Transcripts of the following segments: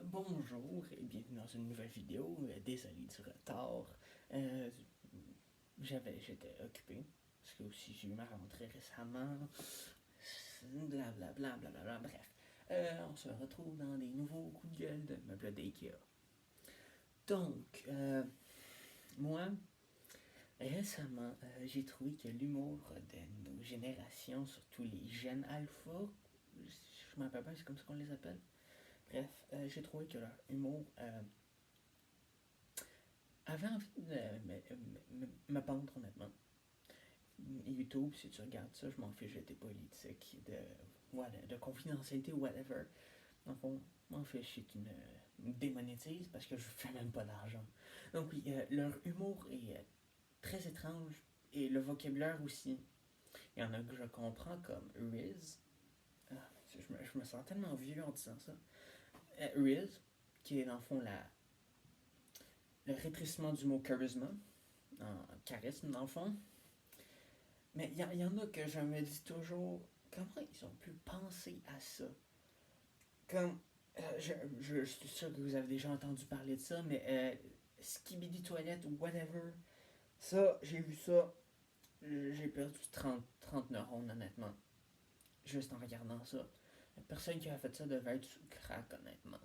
Bonjour et bienvenue dans une nouvelle vidéo. Désolé du retard. Euh, J'étais occupé parce que aussi j'ai eu ma rentrée récemment. Blablabla, blablabla, bref. On se retrouve dans des nouveaux coups de gueule de meubles d'IKEA. Donc, moi, récemment, j'ai trouvé que l'humour de nos générations, surtout les jeunes alpha, je m'en rappelle pas, c'est comme ça qu'on les appelle. Bref, j'ai trouvé que leur humour avait envie de me pendre, honnêtement. YouTube, si tu regardes ça, je m'en fiche de tes politiques, de confidentialité ou whatever. Dans le fond, m'en fiche si tu me démonétises parce que je fais même pas d'argent. Donc oui, leur humour est très étrange et le vocabulaire aussi. Il y en a que je comprends comme Riz. Ah, je me sens tellement vieux en disant ça. Riz, qui est dans le fond le rétrécissement du mot charisme, en charisme dans le fond. Mais il y en a que je me dis toujours, comment ils ont pu penser à ça? Comme, je suis sûr que vous avez déjà entendu parler de ça, mais Skibidi Toilette ou whatever, ça, j'ai vu ça, j'ai perdu 30 neurones, honnêtement, juste en regardant ça. La personne qui a fait ça devait être sous crack, honnêtement.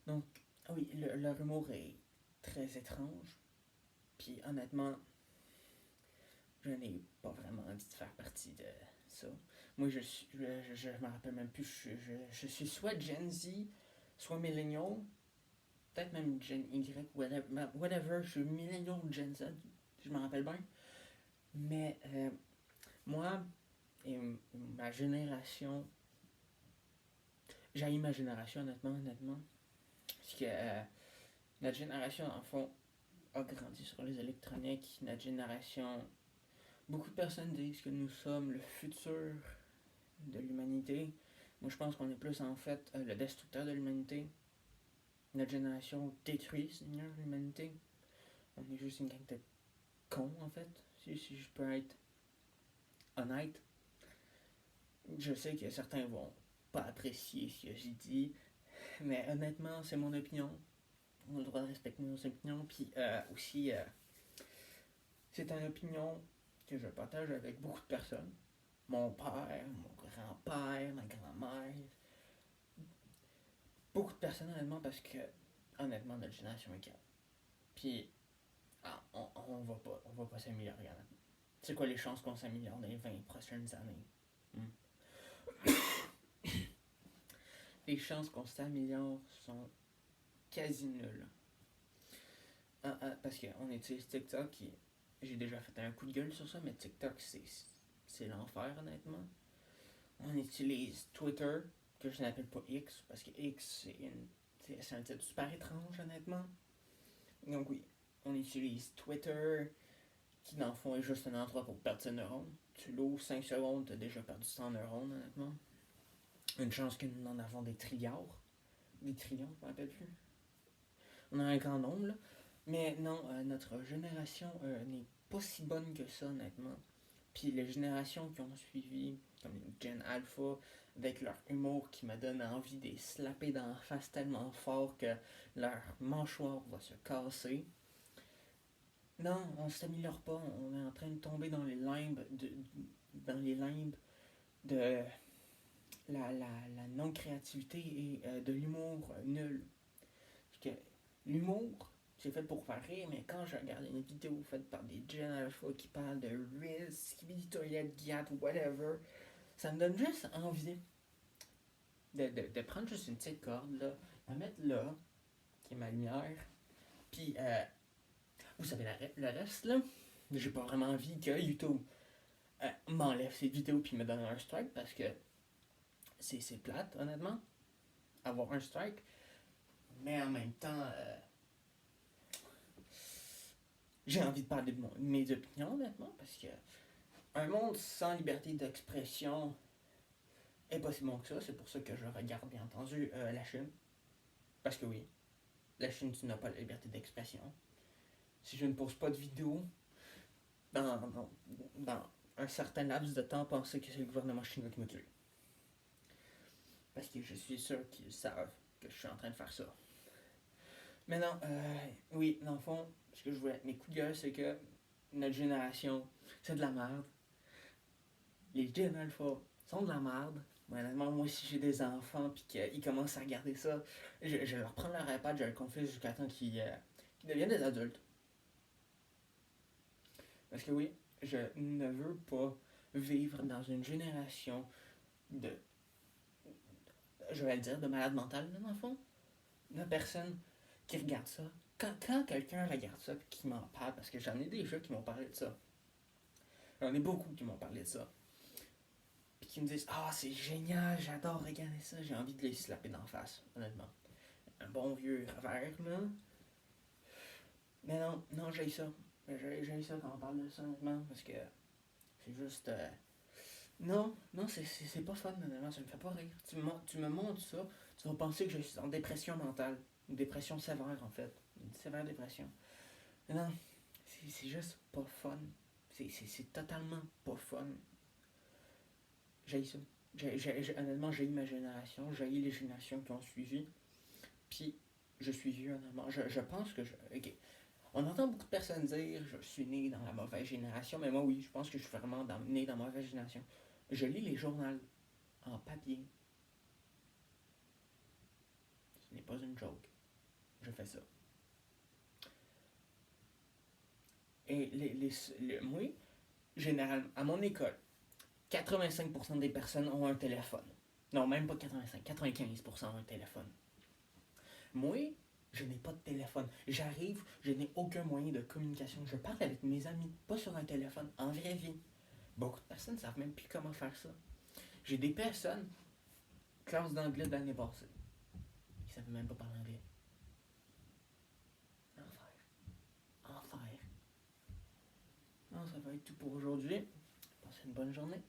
Donc, oui, leur humour est très étrange, puis honnêtement, je n'ai pas vraiment envie de faire partie de ça. Moi, je me rappelle même plus, je suis soit Gen Z, soit Millennial, peut-être même Gen Y, whatever, je suis Millennial ou Gen Z, je me rappelle bien. Mais moi et ma génération, j'ai ma génération, honnêtement, parce que notre génération, en fond, a grandi sur les électroniques, notre génération. Beaucoup de personnes disent que nous sommes le futur de l'humanité. Moi, je pense qu'on est plus en fait le destructeur de l'humanité. Notre génération détruit, Seigneur, l'humanité. On est juste une gang de cons, en fait, si je peux être honnête. Je sais que certains vont pas apprécier ce que j'ai dit, mais honnêtement, c'est mon opinion. On a le droit de respecter nos opinions, puis aussi, c'est une opinion que je partage avec beaucoup de personnes. Mon père, mon grand-père, ma grand-mère, beaucoup de personnes, honnêtement, parce que, honnêtement, notre génération est calme. Puis, on va pas s'améliorer, honnêtement. C'est quoi les chances qu'on s'améliore dans les 20 prochaines années? Hmm? Les chances qu'on s'améliore sont quasi nulles. Parce qu'on utilise TikTok et j'ai déjà fait un coup de gueule sur ça, mais TikTok, c'est l'enfer, honnêtement. On utilise Twitter, que je n'appelle pas X, parce que X, c'est un titre super étrange, honnêtement. Donc oui, on utilise Twitter, qui dans le fond est juste un endroit pour perdre ses neurones. Tu l'ouvres 5 secondes, t'as déjà perdu 100 neurones, honnêtement. Une chance que nous en avons des trilliards. Des trillions, je ne me rappelle plus. On a un grand nombre, là. Mais non, notre génération n'est pas si bonne que ça, honnêtement. Puis les générations qui ont suivi, comme les Gen Alpha, avec leur humour qui me donne envie de les slapper dans la face tellement fort que leur mâchoire va se casser. Non, on s'améliore pas. On est en train de tomber dans les limbes de la non-créativité et de l'humour nul. Parce que l'humour, c'est fait pour faire rire, mais quand je regarde une vidéo faite par des Gen Alpha qui parlent de Riz, Skibidi Toilet, Giat, whatever, ça me donne juste envie de prendre juste une petite corde, là, la mettre là, qui est ma lumière, puis vous savez le reste, là, j'ai pas vraiment envie que YouTube m'enlève ces vidéos puis me donne un strike parce que c'est plate, honnêtement, avoir un strike, mais en même temps, j'ai envie de parler de mes opinions, honnêtement, parce que un monde sans liberté d'expression est pas si bon que ça. C'est pour ça que je regarde, bien entendu, la Chine. Parce que oui, la Chine, tu n'as pas la liberté d'expression. Si je ne pose pas de vidéo, dans un certain laps de temps, penser que c'est le gouvernement chinois qui me tue. Parce que je suis sûr qu'ils savent que je suis en train de faire ça. Mais non, oui, dans le fond, ce que je voulais, mes coups de gueule, c'est que notre génération, c'est de la merde. Les Gen Alpha sont de la merde. Honnêtement, moi, si j'ai des enfants puis qu'ils commencent à regarder ça, je leur prends leur iPad, je le confie jusqu'à temps qu'ils deviennent des adultes. Parce que oui, je ne veux pas vivre dans une génération de, je vais le dire, de malades mentales, dans le fond. De personnes qui regardent ça. Quand quelqu'un regarde ça et qui m'en parle, parce que j'en ai déjà qui m'ont parlé de ça. J'en ai beaucoup qui m'ont parlé de ça. Puis qui me disent ah, c'est génial, j'adore regarder ça, j'ai envie de les slapper d'en face, honnêtement. Un bon vieux verre, là. Mais non, non, j'ai ça. J'ai ça quand on parle de ça, honnêtement, parce que c'est juste. Non, non, c'est pas fun, honnêtement, ça me fait pas rire. Tu me montres ça, tu vas penser que je suis en dépression mentale. Une dépression sévère, en fait. Une sévère dépression. Mais non, c'est juste pas fun. C'est totalement pas fun. J'ai ça. Honnêtement, j'ai eu ma génération, j'ai eu les générations qui ont suivi. Puis, je suis vieux, honnêtement. Je pense que ok. On entend beaucoup de personnes dire je suis né dans la mauvaise génération, mais moi, oui, je pense que je suis vraiment né dans la mauvaise génération. Je lis les journaux en papier. Ce n'est pas une joke. Je fais ça. Et moi, généralement, à mon école, 85% des personnes ont un téléphone. Non, même pas 85, 95% ont un téléphone. Moi, je n'ai pas de téléphone. J'arrive, je n'ai aucun moyen de communication. Je parle avec mes amis, pas sur un téléphone, en vraie vie. Beaucoup de personnes ne savent même plus comment faire ça. J'ai des personnes, classe d'anglais de l'année passée, qui ne savent même pas parler anglais. Enfer. Non, ça va être tout pour aujourd'hui. Passez une bonne journée.